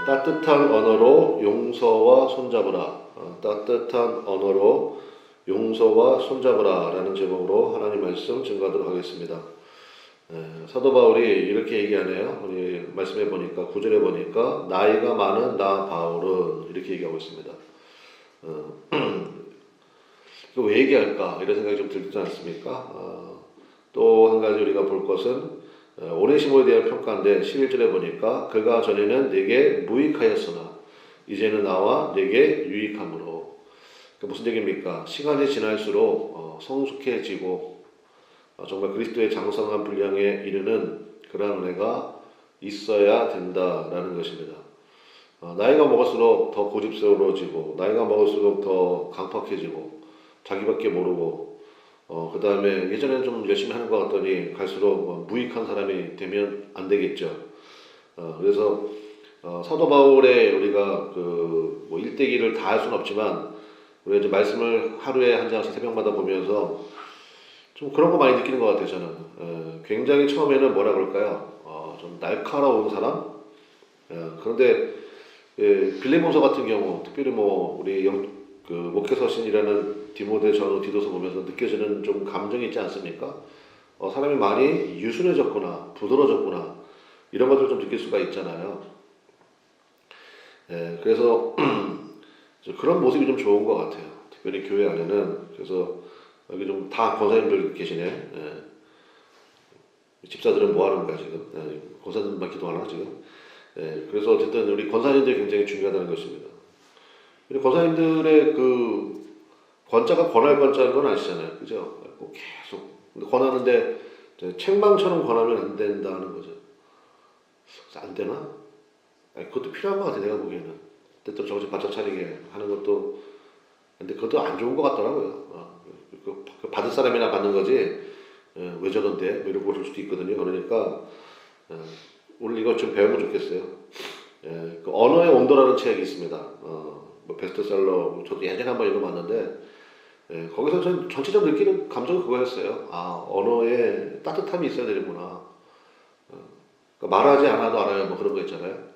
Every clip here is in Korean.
따뜻한 언어로 용서와 손잡으라. 따뜻한 언어로 용서와 손잡으라 라는 제목으로 하나님 말씀 증거하도록 하겠습니다. 사도 바울이 이렇게 얘기하네요. 우리 말씀해 보니까 9절에 보니까 나이가 많은 나 바울은 이렇게 얘기하고 있습니다. 이거 왜 얘기할까 이런 생각이 좀 들지 않습니까? 또 한 가지 우리가 볼 것은 오네시모에 대한 평가인데 11절에 보니까 그가 전에는 내게 무익하였으나 이제는 나와 내게 유익함으로. 무슨 얘기입니까? 시간이 지날수록 성숙해지고 정말 그리스도의 장성한 분량에 이르는 그러한 은혜가 있어야 된다라는 것입니다. 나이가 먹을수록 더 고집스러워지고 나이가 먹을수록 더 강팍해지고 자기밖에 모르고 그 다음에 예전에는 좀 열심히 하는 것 같더니 갈수록 무익한 사람이 되면 안 되겠죠. 그래서 사도 바울의 우리가 뭐 일대기를 다 할 수는 없지만 우리가 이제 말씀을 하루에 한 장씩 새벽마다 보면서 좀 그런 거 많이 느끼는 것 같아요. 저는 굉장히 처음에는 뭐라 그럴까요? 좀 날카로운 사람. 그런데 빌레몬서 같은 경우 특별히 뭐 우리 목회서신이라는 디모데 전후 디도서 보면서 느껴지는 좀 감정이 있지 않습니까? 사람이 많이 유순해졌구나, 부드러워졌구나 이런 것들을 좀 느낄 수가 있잖아요. 그래서 그런 모습이 좀 좋은 것 같아요. 특별히 교회 안에는. 그래서 여기 좀 다 권사님들 계시네. 집사들은 뭐 하는 거야 지금? 권사님만 기도하나 지금? 그래서 어쨌든 우리 권사님들이 굉장히 중요하다는 것입니다. 권사님들의 그 권자가 권할 권자는 건 아시잖아요. 그죠? 계속 권하는데 책망처럼 권하면 안 된다는 거죠. 안 되나? 그것도 필요한 것 같아 내가 보기에는. 때때로 정신 바짝 차리게 하는 것도. 근데 그것도 안 좋은 것 같더라고요. 받을 사람이나 받는 거지 왜 저런데 뭐 이러고 그럴 수도 있거든요. 그러니까 오늘 이거 좀 배우면 좋겠어요. 그 언어의 온도라는 책이 있습니다. 뭐 베스트셀러 저도 예전에 한번 읽어봤는데 거기서 전 전체적으로 느끼는 감정은 그거였어요. 언어에 따뜻함이 있어야 되는구나. 그러니까 말하지 않아도 알아요. 뭐 그런 거 있잖아요.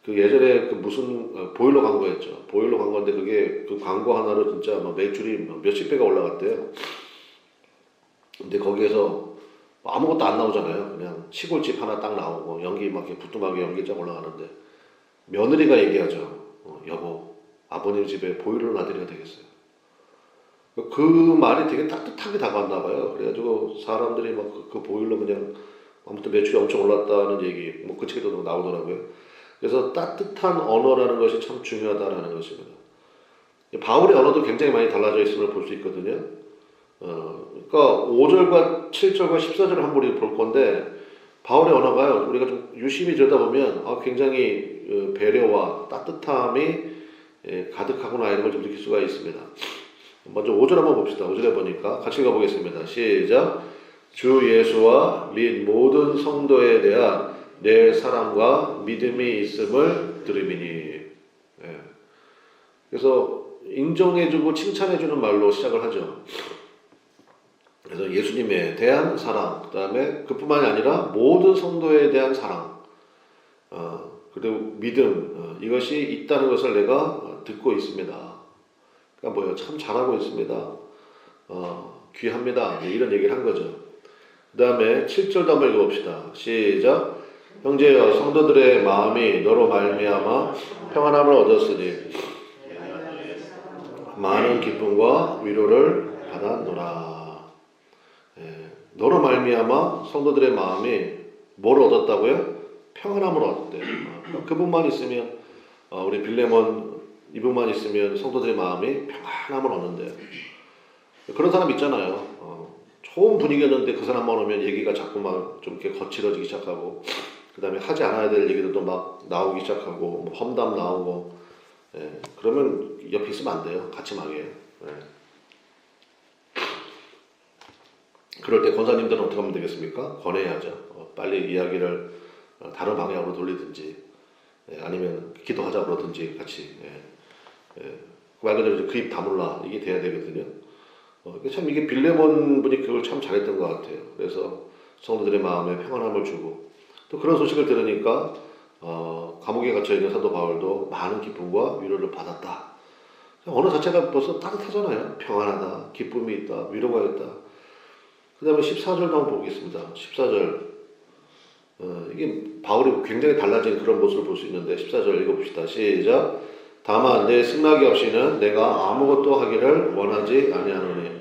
그 예전에 그 무슨 보일러 광고였죠. 보일러 광고인데 그게 그 광고 하나로 진짜 뭐 매출이 몇십 배가 올라갔대요. 근데 거기에서 아무것도 안 나오잖아요. 그냥 시골집 하나 딱 나오고 연기 막 이렇게 부뚜막에 연기 쫙 올라가는데 며느리가 얘기하죠. 여보, 아버님 집에 보일러 놔드려야 되겠어요. 그 말이 되게 따뜻하게 다가왔나 봐요. 그래가지고 사람들이 막 그 보일러 그냥 아무튼 매출이 엄청 올랐다는 얘기 뭐 그 책에도 나오더라고요. 그래서 따뜻한 언어라는 것이 참 중요하다라는 것입니다. 바울의 언어도 굉장히 많이 달라져 있음을 볼 수 있거든요. 그러니까 5절과 7절과 14절을 한번 우리 볼 건데 바울의 언어가요. 우리가 좀 유심히 들여다보면 굉장히 배려와 따뜻함이 가득하구나 이런 걸 좀 느낄 수가 있습니다. 먼저 5절 한번 봅시다. 5절에 보니까 같이 읽어보겠습니다. 시작. 주 예수와 및 모든 성도에 대한 내 사랑과 믿음이 있음을 들음이니. 그래서 인정해주고 칭찬해주는 말로 시작을 하죠. 그래서 예수님에 대한 사랑, 그 다음에 그뿐만이 아니라 모든 성도에 대한 사랑, 그리고 믿음, 이것이 있다는 것을 내가 듣고 있습니다. 그러니까 뭐예요? 참 잘하고 있습니다. 귀합니다. 이런 얘기를 한 거죠. 그 다음에 7절도 한번 읽어봅시다. 시작. 형제여 성도들의 마음이 너로 말미암아 평안함을 얻었으니 많은 기쁨과 위로를 받았노라. 너로 말미암아 성도들의 마음이 뭘 얻었다고요? 평안함을 얻었대요. 그분만 있으면 우리 빌레몬 이분만 있으면 성도들의 마음이 평안함을 얻는데요. 그런 사람 있잖아요. 좋은 분위기였는데 그 사람만 오면 얘기가 자꾸 막 좀 이렇게 거칠어지기 시작하고 그 다음에 하지 않아야 될 얘기들도 막 나오기 시작하고 뭐 험담 나오고 그러면 옆에 있으면 안 돼요. 같이 망해요. 그럴 때 권사님들은 어떻게 하면 되겠습니까? 권해야죠. 빨리 이야기를 다른 방향으로 돌리든지 아니면 기도하자 그러든지 같이 말 그대로 그 입 다물라 이게 돼야 되거든요. 참 이게 빌레몬 분이 그걸 참 잘했던 것 같아요. 그래서 성도들의 마음에 평안함을 주고 또 그런 소식을 들으니까 감옥에 갇혀있는 사도 바울도 많은 기쁨과 위로를 받았다. 언어 자체가 벌써 따뜻하잖아요. 평안하다, 기쁨이 있다, 위로가 있다. 그 다음에 14절 한번 보겠습니다. 14절. 이게 바울이 굉장히 달라진 그런 모습을 볼 수 있는데 14절 읽어봅시다. 시작. 다만 내 승낙이 없이는 내가 아무것도 하기를 원하지 아니하노니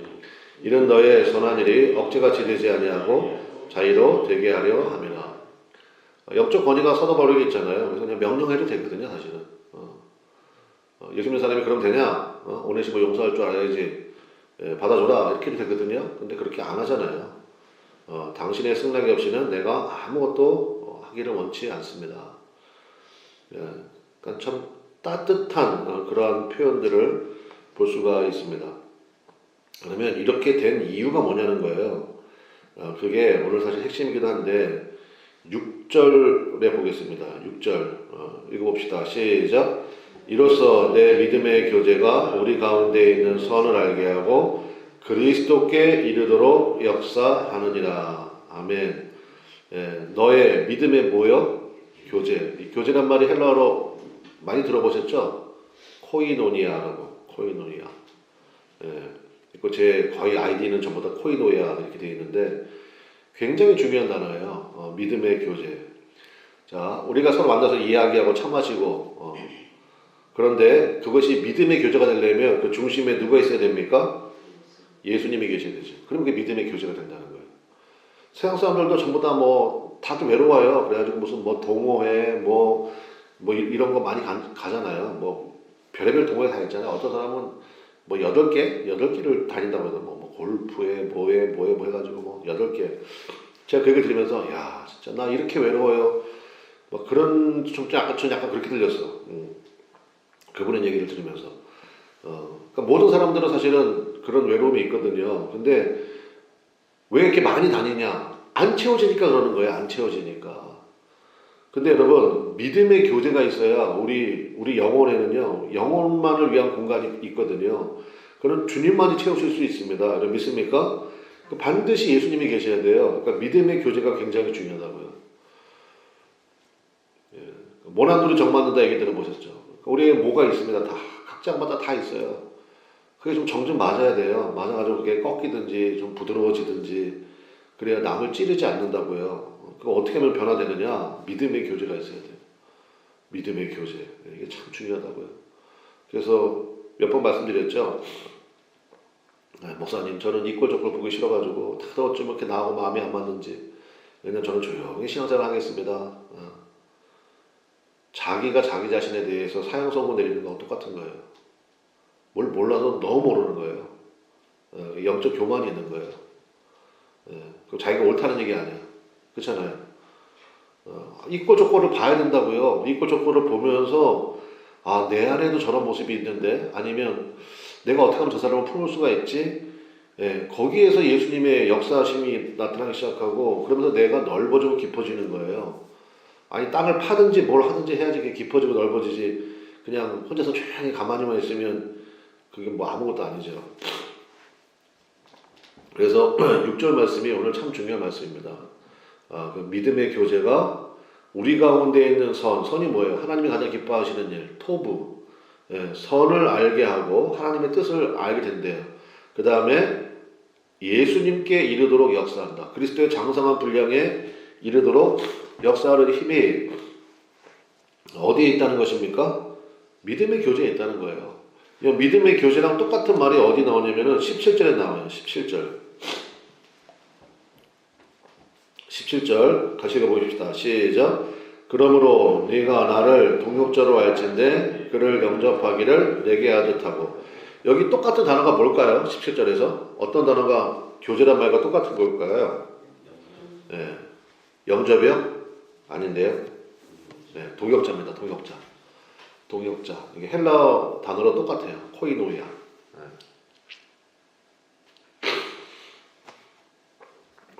이는 너의 선한 일이 억지같이 되지 아니하고 자의로 되게 하려 함이라. 영적 권위가 사도 바울에게 있잖아요. 그래서 그냥 명령해도 되거든요, 사실은. 예수 믿는 사람이 그럼 되냐? 오네시모 용서할 줄 알아야지. 받아줘라 이렇게 해도 되거든요. 근데 그렇게 안 하잖아요. 당신의 승낙이 없이는 내가 아무것도 하기를 원치 않습니다. 그러니까 참 따뜻한 그러한 표현들을 볼 수가 있습니다. 그러면 이렇게 된 이유가 뭐냐는 거예요. 그게 오늘 사실 핵심이기도 한데 6절에 보겠습니다. 6절 읽어봅시다. 시작. 이로써 내 믿음의 교제가 우리 가운데 있는 선을 알게 하고 그리스도께 이르도록 역사하느니라. 아멘. 너의 믿음의 뭐요? 교제. 이 교제란 말이 헬라어로 많이 들어보셨죠? 코이노니아라고. 코이노니아. 이거 제 거의 아이디는 전부 다 코이노야 이렇게 되어 있는데 굉장히 중요한 단어예요. 믿음의 교제. 자, 우리가 서로 만나서 이야기하고 차 마시고 그런데 그것이 믿음의 교제가 되려면 그 중심에 누가 있어야 됩니까? 예수님이 계셔야 되죠. 그럼 그게 믿음의 교제가 된다는 거예요. 세상 사람들도 전부 다 다들 외로워요. 그래가지고 무슨 동호회 이런 거 많이 가잖아요. 별의별 동호회 다 있잖아요. 어떤 사람은 8개를 다닌다고 해서 골프에 뭐에 해가지고 8개. 제가 그 얘기를 들으면서 야 진짜 나 이렇게 외로워요. 그런 전 약간 그렇게 들렸어. 그분의 얘기를 들으면서 그러니까 모든 사람들은 사실은 그런 외로움이 있거든요. 근데 왜 이렇게 많이 다니냐? 안 채워지니까 그러는 거예요. 안 채워지니까. 근데 여러분 믿음의 교제가 있어야 우리 영혼에는요 영혼만을 위한 공간이 있거든요. 그건 주님만이 채우실 수 있습니다. 여러분 믿습니까? 반드시 예수님이 계셔야 돼요. 그러니까 믿음의 교제가 굉장히 중요하다고요. 모난돌이 정맞는다 얘기 들어보셨죠? 우리의 뭐가 있습니다. 다 각자마다 다 있어요. 그게 좀 정 맞아야 돼요. 맞아가지고 그게 꺾이든지 좀 부드러워지든지 그래야 남을 찌르지 않는다고요. 그거 어떻게 하면 변화되느냐? 믿음의 교제가 있어야 돼요. 믿음의 교제. 이게 참 중요하다고요. 그래서 몇 번 말씀드렸죠. 목사님 저는 이꼴저꼴 보기 싫어가지고 다들 어쩜 이렇게 나하고 마음이 안 맞는지 왜냐면 저는 조용히 신앙생활 하겠습니다. 자기가 자기 자신에 대해서 사형선고 내리는 거랑 똑같은 거예요. 뭘 몰라서 너무 모르는 거예요. 영적 교만이 있는 거예요. 그 자기가 옳다는 얘기 아니야. 그렇잖아요. 있고 저고를 봐야 된다고요. 있고 저고를 보면서 내 안에도 저런 모습이 있는데 아니면 내가 어떻게 하면 저 사람을 품을 수가 있지? 거기에서 예수님의 역사심이 나타나기 시작하고 그러면서 내가 넓어지고 깊어지는 거예요. 아니 땅을 파든지 뭘 하든지 해야지 그게 깊어지고 넓어지지 그냥 혼자서 조용히 가만히만 있으면 그게 아무것도 아니죠. 그래서 6절 말씀이 오늘 참 중요한 말씀입니다. 그 믿음의 교제가 우리 가운데 있는 선이 뭐예요? 하나님이 가장 기뻐하시는 일, 토부. 선을 알게 하고 하나님의 뜻을 알게 된대요. 그 다음에 예수님께 이르도록 역사한다. 그리스도의 장성한 분량에 이르도록 역사하는 힘이 어디에 있다는 것입니까? 믿음의 교제에 있다는 거예요. 이 믿음의 교제랑 똑같은 말이 어디 나오냐면은 17절에 나와요. 17절 같이 읽어보십시다. 시작. 그러므로 네가 나를 동역자로 알진대 그를 영접하기를 내게 하듯 하고. 여기 똑같은 단어가 뭘까요? 17절에서 어떤 단어가 교제란 말과 똑같은 걸까요? 영접이요? 아닌데요. 동역자입니다. 동역자. 이게 헬라어 단어로 똑같아요. 코이노이아.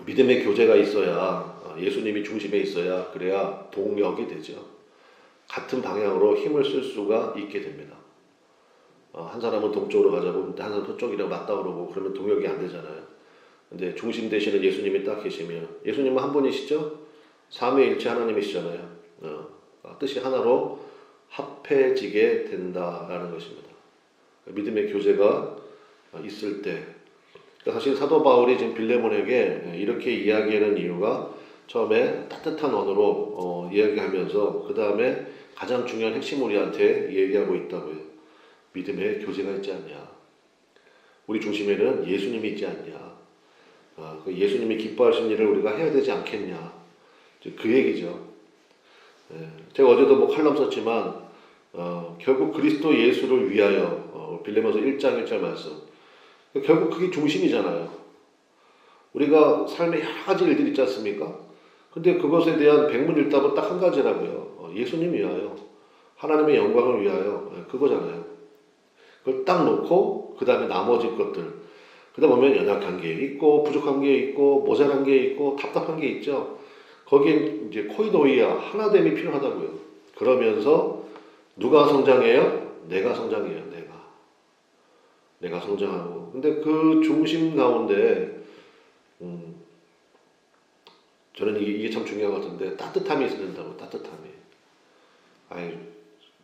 믿음의 교제가 있어야 예수님이 중심에 있어야 그래야 동역이 되죠. 같은 방향으로 힘을 쓸 수가 있게 됩니다. 한 사람은 동쪽으로 가자고 한 사람은 서쪽이라고 맞다 그러고 그러면 동역이 안 되잖아요. 근데 중심 되시는 예수님이 딱 계시면 예수님은 한 분이시죠? 삼위일체 하나님이시잖아요. 뜻이 하나로 합해지게 된다라는 것입니다. 믿음의 교제가 있을 때, 사실 사도 바울이 지금 빌레몬에게 이렇게 이야기하는 이유가 처음에 따뜻한 언어로 이야기하면서 그 다음에 가장 중요한 핵심 우리한테 얘기하고 있다고요. 믿음의 교제가 있지 않냐. 우리 중심에는 예수님이 있지 않냐. 그 예수님이 기뻐하신 일을 우리가 해야 되지 않겠냐. 그 얘기죠. 제가 어제도 뭐 칼럼 썼지만 결국 그리스도 예수를 위하여 빌레몬서 1장 1절 말씀. 결국 그게 중심이잖아요. 우리가 삶에 여러 가지 일들이 있지 않습니까? 근데 그것에 대한 백문일답은 딱 한 가지라고요. 예수님 위하여, 하나님의 영광을 위하여, 그거잖아요. 그걸 딱 놓고 그 다음에 나머지 것들, 그러다 보면 연약한 게 있고 부족한 게 있고 모자란 게 있고 답답한 게 있죠. 거기엔 이제 코이노이아, 하나됨이 필요하다고요. 그러면서 누가 성장해요? 내가 성장해요. 내가 성장하고. 근데 그 중심 가운데 저는 이게 참 중요한 것 같은데, 따뜻함이 있어야 된다고. 따뜻함이. 아니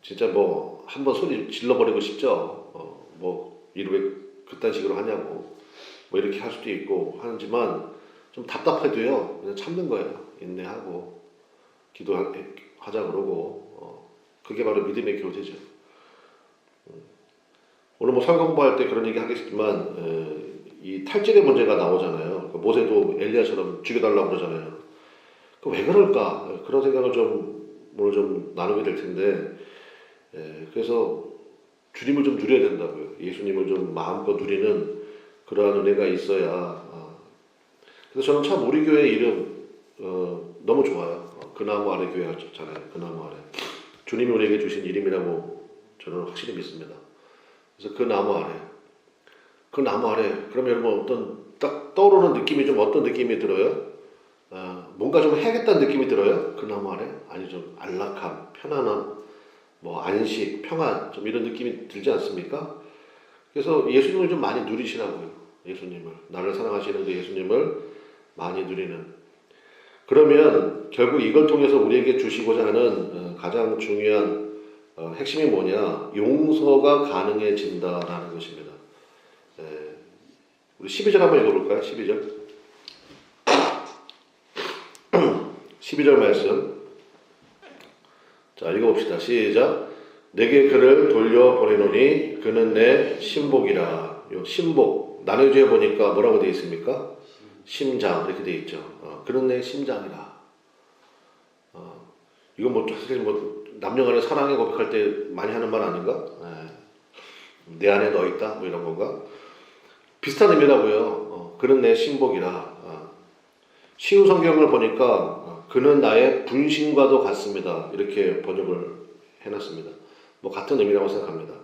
진짜 뭐 한번 소리 질러버리고 싶죠. 뭐 이렇게 그딴 식으로 하냐고 뭐 이렇게 할 수도 있고 하지만 좀 답답해도요 그냥 참는 거예요. 인내하고 기도하자 그러고 그게 바로 믿음의 교제죠. 오늘 뭐 설교 공부할 때 그런 얘기 하겠지만 이 탈진의 문제가 나오잖아요. 모세도 엘리야처럼 죽여달라고 그러잖아요. 왜 그럴까? 그런 생각을 오늘 좀 나누게 될 텐데, 그래서 주님을 좀 누려야 된다고요. 예수님을 좀 마음껏 누리는 그러한 은혜가 있어야. 그래서 저는 참 우리 교회 이름 너무 좋아요. 그 나무 아래 교회 잖아요. 그 나무 아래. 주님이 우리에게 주신 이름이라고 저는 확실히 믿습니다. 그래서 그 나무 아래. 그러면 여러분 어떤 딱 떠오르는 느낌이 좀 어떤 느낌이 들어요? 뭔가 좀 해야겠다는 느낌이 들어요? 그 나무 아래? 아니 좀 안락함, 편안함, 뭐 안식, 평안 좀 이런 느낌이 들지 않습니까? 그래서 예수님을 좀 많이 누리시라고요. 예수님을, 나를 사랑하시는 그 예수님을 많이 누리는. 그러면 결국 이걸 통해서 우리에게 주시고자 하는 가장 중요한 핵심이 뭐냐? 용서가 가능해진다라는 것입니다. 우리 12절 한번 읽어볼까요? 12절. 12절 말씀. 자, 읽어봅시다. 시작. 내게 그를 돌려보내노니 그는 내 신복이라. 요 신복, 나누주에 보니까 뭐라고 되어 있습니까? 심장, 이렇게 되어 있죠. 그는 내 심장이라. 이건 뭐 사실 뭐 남녀간의 사랑에 고백할 때 많이 하는 말 아닌가? 내 안에 너 있다, 뭐 이런 건가? 비슷한 의미라고요. 그는 내 신복이라. 시우 성경을 보니까 그는 나의 분신과도 같습니다. 이렇게 번역을 해놨습니다. 뭐 같은 의미라고 생각합니다.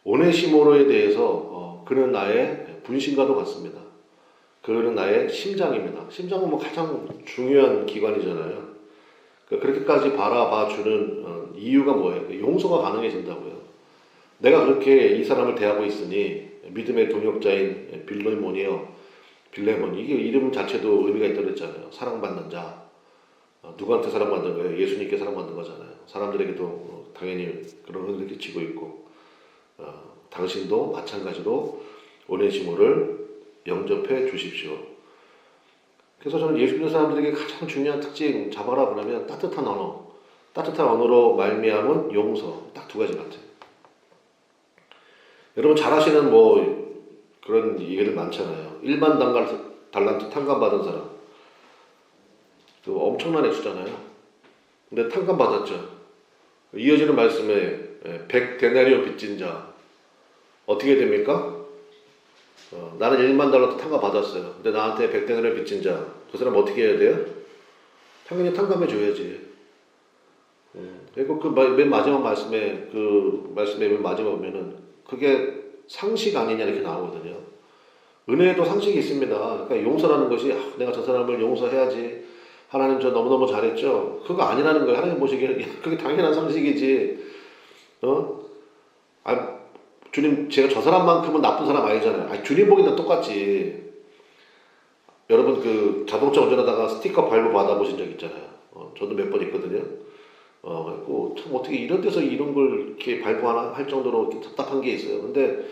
오네시모로에 대해서 그는 나의 분신과도 같습니다. 그는 나의 심장입니다. 심장은 뭐 가장 중요한 기관이잖아요. 그렇게까지 바라봐주는 이유가 뭐예요? 용서가 가능해진다고요. 내가 그렇게 이 사람을 대하고 있으니 믿음의 동역자인 빌레몬, 이게 이름 자체도 의미가 있다고 했잖아요. 사랑받는 자. 누구한테 사랑받는 거예요? 예수님께 사랑받는 거잖아요. 사람들에게도 당연히 그런 은혜를 끼치고 있고, 당신도 마찬가지로 오네시모를 영접해 주십시오. 그래서 저는 예수 믿는 사람들에게 가장 중요한 특징 잡아라 그러면 따뜻한 언어. 따뜻한 언어로 말미암은 용서. 딱 두 가지 같아요. 여러분 잘 아시는 뭐 그런 얘기들 많잖아요. 일반 달란트 탕감 받은 사람. 그 엄청난 액수잖아요. 근데 탕감 받았죠. 이어지는 말씀에 100데나리오 빚진 자 어떻게 됩니까? 나는 1만 달러도 탕감 받았어요. 근데 나한테 100데나리오 빚진 자, 그 사람 어떻게 해야 돼요? 당연히 탕감해 줘야지. 그리고 그 맨 마지막 말씀에 맨 마지막 보면은 그게 상식 아니냐 이렇게 나오거든요. 은혜에도 상식이 있습니다. 그러니까 용서라는 것이 내가 저 사람을 용서해야지. 하나님 저 너무너무 잘했죠. 그거 아니라는 거예요. 하나님 보시기에는 그게 당연한 상식이지. 주님 제가 저 사람만큼은 나쁜 사람 아니잖아요. 주님 보기는 똑같지. 여러분 그 자동차 운전하다가 스티커 발부 받아보신 적 있잖아요. 저도 몇 번 있거든요. 참 어떻게 이런 데서 이런 걸 이렇게 발부하나 할 정도로 이렇게 답답한 게 있어요. 근데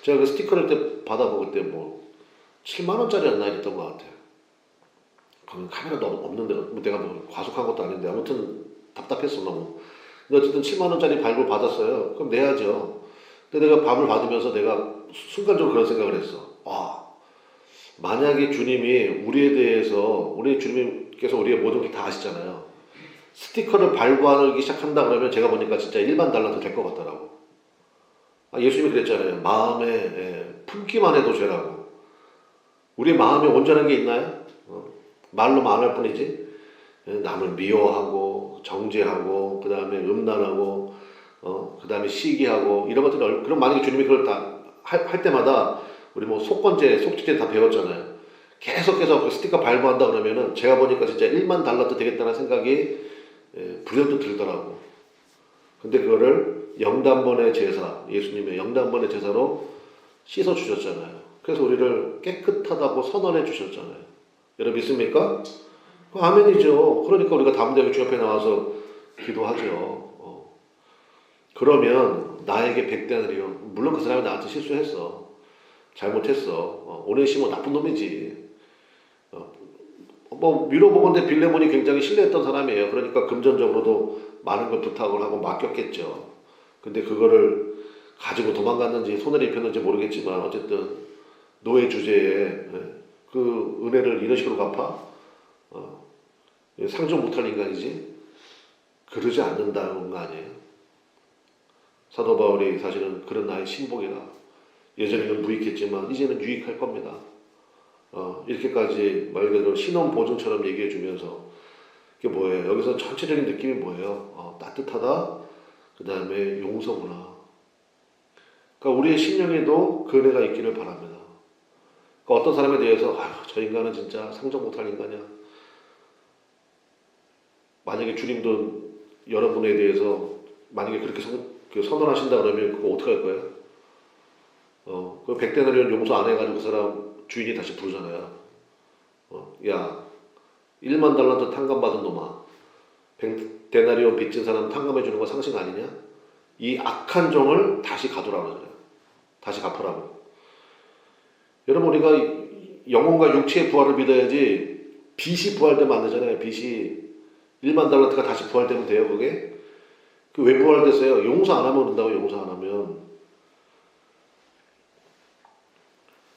제가 그 스티커를 때 받아보고 그때 뭐 7만 원짜리였나 이랬던 것 같아요. 그럼 카메라도 없는데 뭐 내가 뭐 과속한 것도 아닌데 아무튼 답답했어 너무. 근데 어쨌든 7만 원짜리 발부를 받았어요. 그럼 내야죠. 근데 내가 밥을 받으면서 내가 순간적으로 그런 생각을 했어. 만약에 주님이 우리에 대해서 우리 주님께서 우리의 모든 걸 다 아시잖아요. 스티커를 발부하기 시작한다 그러면 제가 보니까 진짜 일반 달러도 될 것 같더라고. 예수님이 그랬잖아요. 마음에 품기만 해도 죄라고. 우리 마음에 온전한 게 있나요? 말로만 안 할 뿐이지. 남을 미워하고 정죄하고 그 다음에 음란하고 그 다음에 시기하고 이런 것들. 그럼 만약에 주님이 그걸 다 할 때마다 우리 뭐 속건제, 속죄제 다 배웠잖아요. 계속해서 그 스티커 발부한다 그러면은 제가 보니까 진짜 1만 달러도 되겠다는 생각이 불현듯 들더라고. 근데 그거를 영단번의 제사, 예수님의 영단번의 제사로 씻어 주셨잖아요. 그래서 우리를 깨끗하다고 선언해 주셨잖아요. 여러분 믿습니까? 아멘이죠. 그러니까 우리가 담대하게 주 옆에 나와서 기도하죠. 그러면 나에게 100데나리온, 물론 그 사람이 나한테 실수했어. 잘못했어. 오네시모 나쁜 놈이지. 뭐 미로보건대 빌레몬이 굉장히 신뢰했던 사람이에요. 그러니까 금전적으로도 많은 걸 부탁을 하고 맡겼겠죠. 근데 그거를 가지고 도망갔는지 손해를 입혔는지 모르겠지만 어쨌든 노예 주제에 그 은혜를 이런 식으로 갚아? 상종 못할 인간이지? 그러지 않는다는 거 아니에요? 사도 바울이 사실은 그런 나의 신복이다. 예전에는 무익했지만 이제는 유익할 겁니다. 이렇게까지 말 그대로 신원 보증처럼 얘기해 주면서 이게 뭐예요? 여기서 전체적인 느낌이 뭐예요? 따뜻하다. 그 다음에 용서구나. 그러니까 우리의 심령에도 그 은혜가 있기를 바랍니다. 그러니까 어떤 사람에 대해서 저 인간은 진짜 상정 못할 인간이야. 만약에 주님도 여러분에 대해서 만약에 그렇게 선언하신다 그러면 그거 어떻게 할 거예요? 그 100데나리온 용서 안 해가지고 그 사람 주인이 다시 부르잖아요. 야, 1만 달란트 탕감받은 놈아. 100데나리온 빚진 사람 탕감해주는 거 상식 아니냐? 이 악한 종을 다시 가두라고 그러잖아요. 다시 갚으라고. 여러분 우리가 영혼과 육체의 부활을 믿어야지 빚이 부활되면 안 되잖아요. 빚이 1만 달란트가 다시 부활되면 돼요. 그게? 그 왜 부활됐어요? 용서 안 하면 된다고. 용서 안 하면.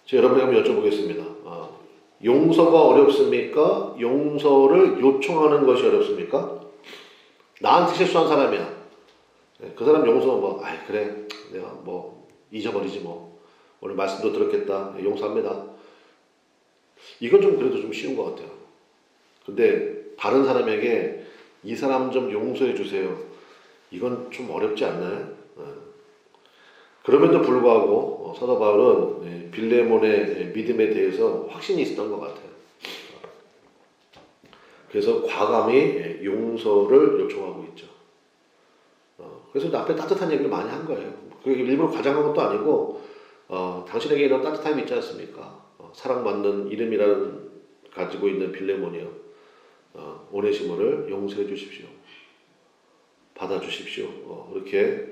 제가 여러분에게 한번 여쭤보겠습니다. 용서가 어렵습니까? 용서를 요청하는 것이 어렵습니까? 나한테 실수한 사람이야. 그 사람 용서 그래 내가 뭐 잊어버리지 뭐 오늘 말씀도 들었겠다 용서합니다. 이건 좀 그래도 좀 쉬운 것 같아요. 근데 다른 사람에게 이 사람 좀 용서해 주세요. 이건 좀 어렵지 않나요? 그럼에도 불구하고 사도 바울은 빌레몬의 믿음에 대해서 확신이 있었던 것 같아요. 그래서 과감히 용서를 요청하고 있죠. 그래서 앞에 따뜻한 얘기를 많이 한 거예요. 그게 일부러 과장한 것도 아니고 당신에게 이런 따뜻함이 있지 않습니까? 사랑받는 이름이라는 가지고 있는 빌레몬이요. 오네시모를 용서해 주십시오. 받아주십시오. 이렇게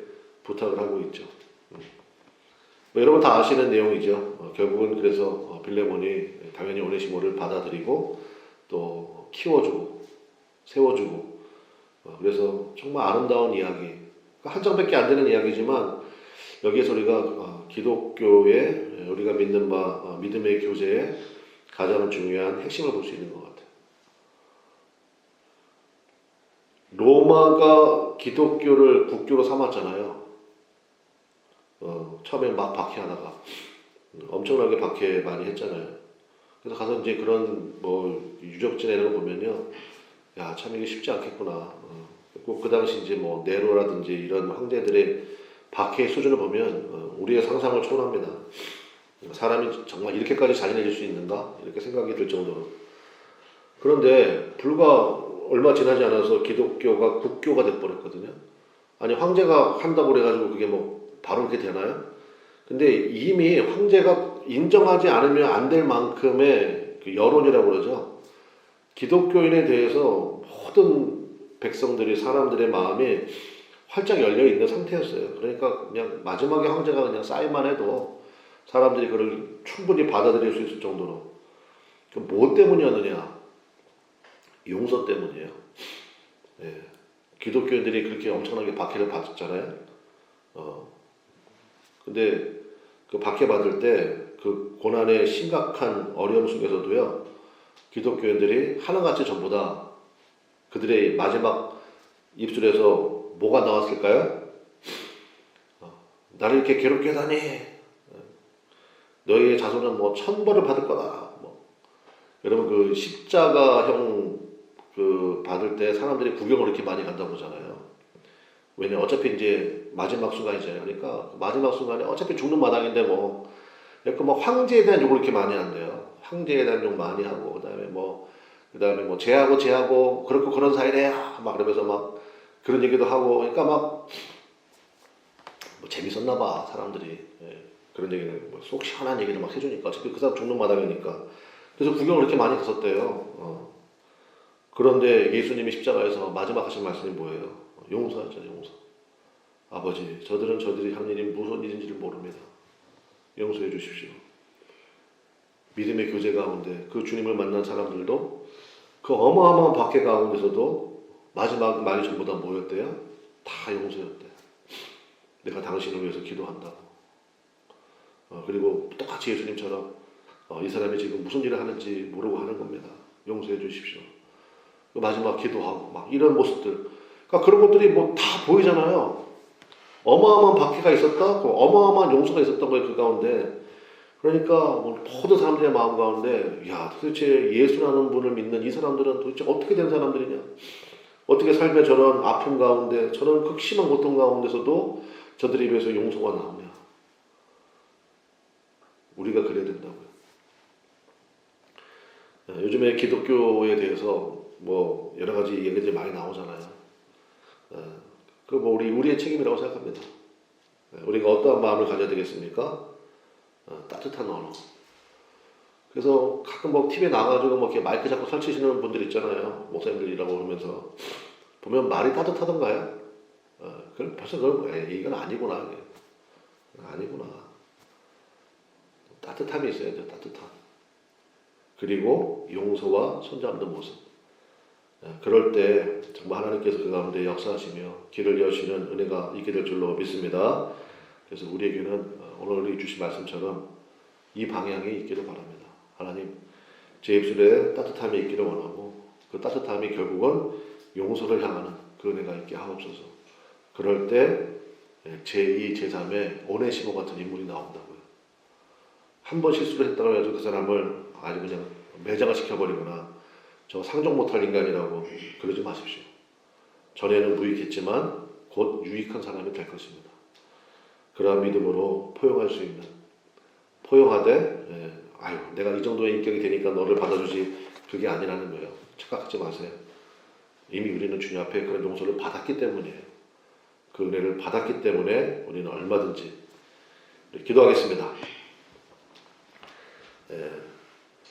부탁을 하고 있죠. 여러분 다 아시는 내용이죠. 결국은 그래서 빌레몬이 당연히 오네시모를 받아들이고 또 키워주고 세워주고 그래서 정말 아름다운 이야기. 한 장밖에 안 되는 이야기지만 여기에서 우리가 기독교의 우리가 믿는 바 믿음의 교제의 가장 중요한 핵심을 볼 수 있는 것 같아요. 로마가 기독교를 국교로 삼았잖아요. 처음에 막 박해하다가 엄청나게 박해 많이 했잖아요. 그래서 가서 이제 그런 뭐 유적지나 이런 거 보면요, 야, 참 이게 쉽지 않겠구나. 꼭 그 당시 이제 뭐 네로라든지 이런 황제들의 박해의 수준을 보면 우리의 상상을 초월합니다. 사람이 정말 이렇게까지 잔인해질 수 있는가? 이렇게 생각이 들 정도로. 그런데 불과 얼마 지나지 않아서 기독교가 국교가 돼버렸거든요. 아니 황제가 한다고 그래가지고 그게 뭐 바로 그렇게 되나요? 근데 이미 황제가 인정하지 않으면 안 될 만큼의 그 여론이라고 그러죠. 기독교인에 대해서 모든 백성들이 사람들의 마음이 활짝 열려 있는 상태였어요. 그러니까 그냥 마지막에 황제가 그냥 사인만 해도 사람들이 그걸 충분히 받아들일 수 있을 정도로. 그 뭐 때문이었느냐? 용서 때문이에요. 예. 기독교인들이 그렇게 엄청나게 박해를 받았잖아요. 근데 그 박해 받을 때 그 고난의 심각한 어려움 속에서도요, 기독교인들이 하나같이 전부 다 그들의 마지막 입술에서 뭐가 나왔을까요? 나를 이렇게 괴롭게 하다니 너희의 자손은 뭐 천벌을 받을 거다. 뭐. 여러분 그 십자가형 그 받을 때 사람들이 구경을 이렇게 많이 간다고 하잖아요. 왜냐면 어차피 이제 마지막 순간이잖아요. 그러니까 마지막 순간에 어차피 죽는 마당인데 뭐 황제에 대한 욕을 이렇게 많이 한대요. 황제에 대한 욕 많이 하고 그다음에 뭐 쟤하고 그렇고 그런 사이래 막 그러면서 막 그런 얘기도 하고 그러니까 막 뭐 재밌었나 봐 사람들이. 예. 그런 얘기는 속 시원한 얘기를 막 해주니까 어차피 그 사람 죽는 마당이니까 그래서 구경을 이렇게 많이 갔었대요. 그런데 예수님이 십자가에서 마지막 하신 말씀이 뭐예요? 용서하자, 용서. 아버지, 저들이 하는 일이 무슨 일인지를 모릅니다. 용서해 주십시오. 믿음의 교제 가운데 그 주님을 만난 사람들도 그 어마어마한 박해 가운데서도 마지막 말이 전부 다 뭐였대요? 다 용서였대. 내가 당신을 위해서 기도한다고. 그리고 똑같이 예수님처럼 이 사람이 지금 무슨 일을 하는지 모르고 하는 겁니다. 용서해 주십시오. 마지막 기도하고 막 이런 모습들. 그러니까 그런 것들이 뭐 다 보이잖아요. 어마어마한 박해가 있었다, 어마어마한 용서가 있었던 거예요 그 가운데. 그러니까 모든 사람들의 마음 가운데 야 도대체 예수라는 분을 믿는 이 사람들은 도대체 어떻게 된 사람들이냐? 어떻게 삶의 저런 아픔 가운데 저런 극심한 고통 가운데서도 저들의 입에서 용서가 나오냐? 우리가 그래야 된다고요. 요즘에 기독교에 대해서 뭐 여러 가지 얘기들이 많이 나오잖아요. 그 뭐 우리의 책임이라고 생각합니다. 우리가 어떠한 마음을 가져야 되겠습니까? 따뜻한 언어. 그래서 가끔 뭐 TV에 나가지고 뭐 이렇게 마이크 잡고 설치시는 분들 있잖아요. 목사님들이라고 그러면서 보면 말이 따뜻하던가요? 그럼 벌써 이건 아니구나. 아니구나. 따뜻함이 있어야 돼요. 따뜻함. 그리고 용서와 손잡는 모습. 그럴 때 정말 하나님께서 그 가운데 역사하시며 길을 여시는 은혜가 있게 될 줄로 믿습니다. 그래서 우리에게는 오늘 주신 말씀처럼 이 방향이 있기를 바랍니다. 하나님, 제 입술에 따뜻함이 있기를 원하고 그 따뜻함이 결국은 용서를 향하는 그 은혜가 있게 하옵소서. 그럴 때 제2, 제3의 오네시모 같은 인물이 나온다고요. 한 번 실수를 했다고 해서 그 사람을 아주 그냥 매장을 시켜버리거나 저 상종 못할 인간이라고 그러지 마십시오. 전에는 무익했지만 곧 유익한 사람이 될 것입니다. 그러한 믿음으로 포용할 수 있는, 포용하되 내가 이 정도의 인격이 되니까 너를 받아주지, 그게 아니라는 거예요. 착각하지 마세요. 이미 우리는 주님 앞에 그런 용서를 받았기 때문이에요. 그 은혜를 받았기 때문에 우리는 얼마든지 기도하겠습니다.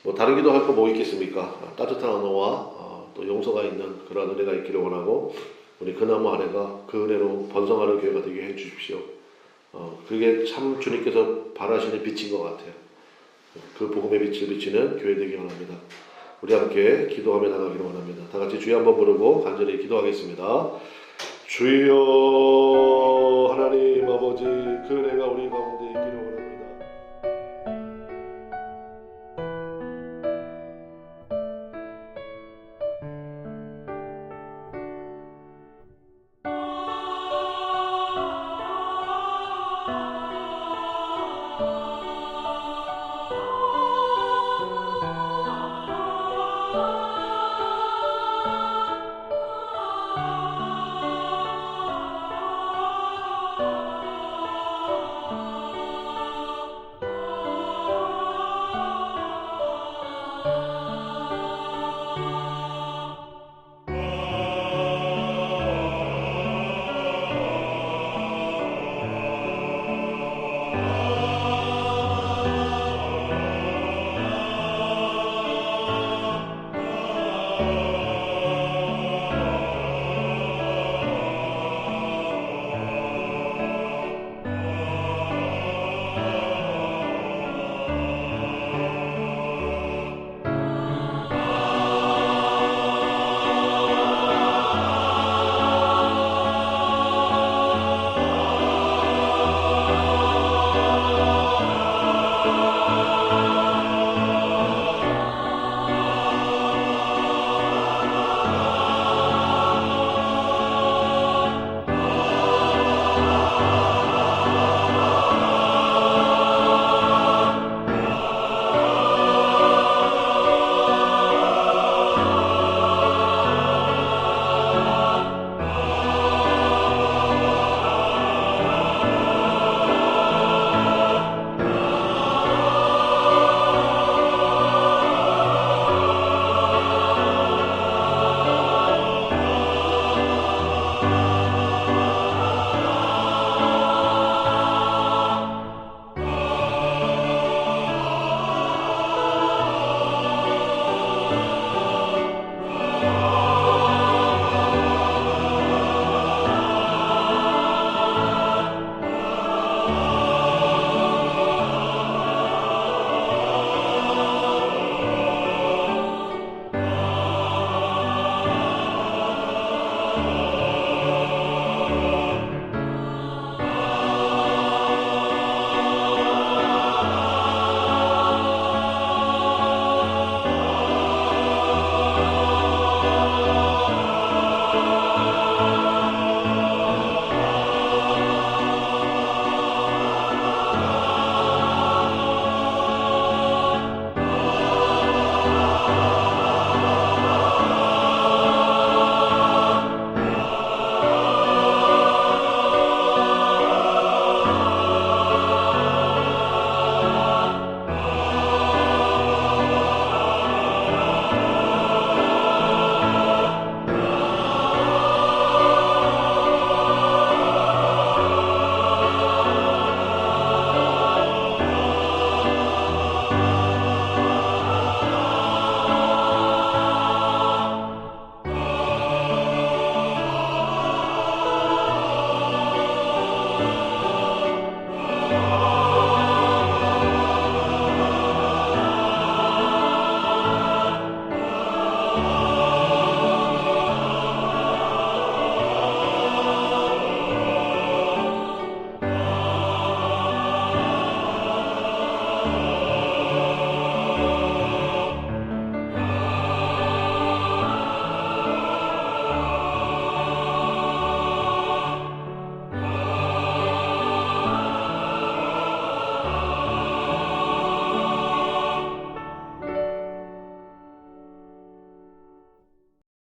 뭐 다른 기도할 거 뭐 있겠습니까? 따뜻한 언어와 또 용서가 있는 그런 은혜가 있기를 원하고 우리 그나무 아래가 그 은혜로 번성하는 교회가 되게 해주십시오. 그게 참 주님께서 바라시는 빛인 것 같아요. 그 복음의 빛을 비치는 교회 되기 원합니다. 우리 함께 기도하며 나가기를 원합니다. 다 같이 주여 한번 부르고 간절히 기도하겠습니다. 주여 하나님 아버지, 그 은혜가 우리 가운데 있기를 원합니다.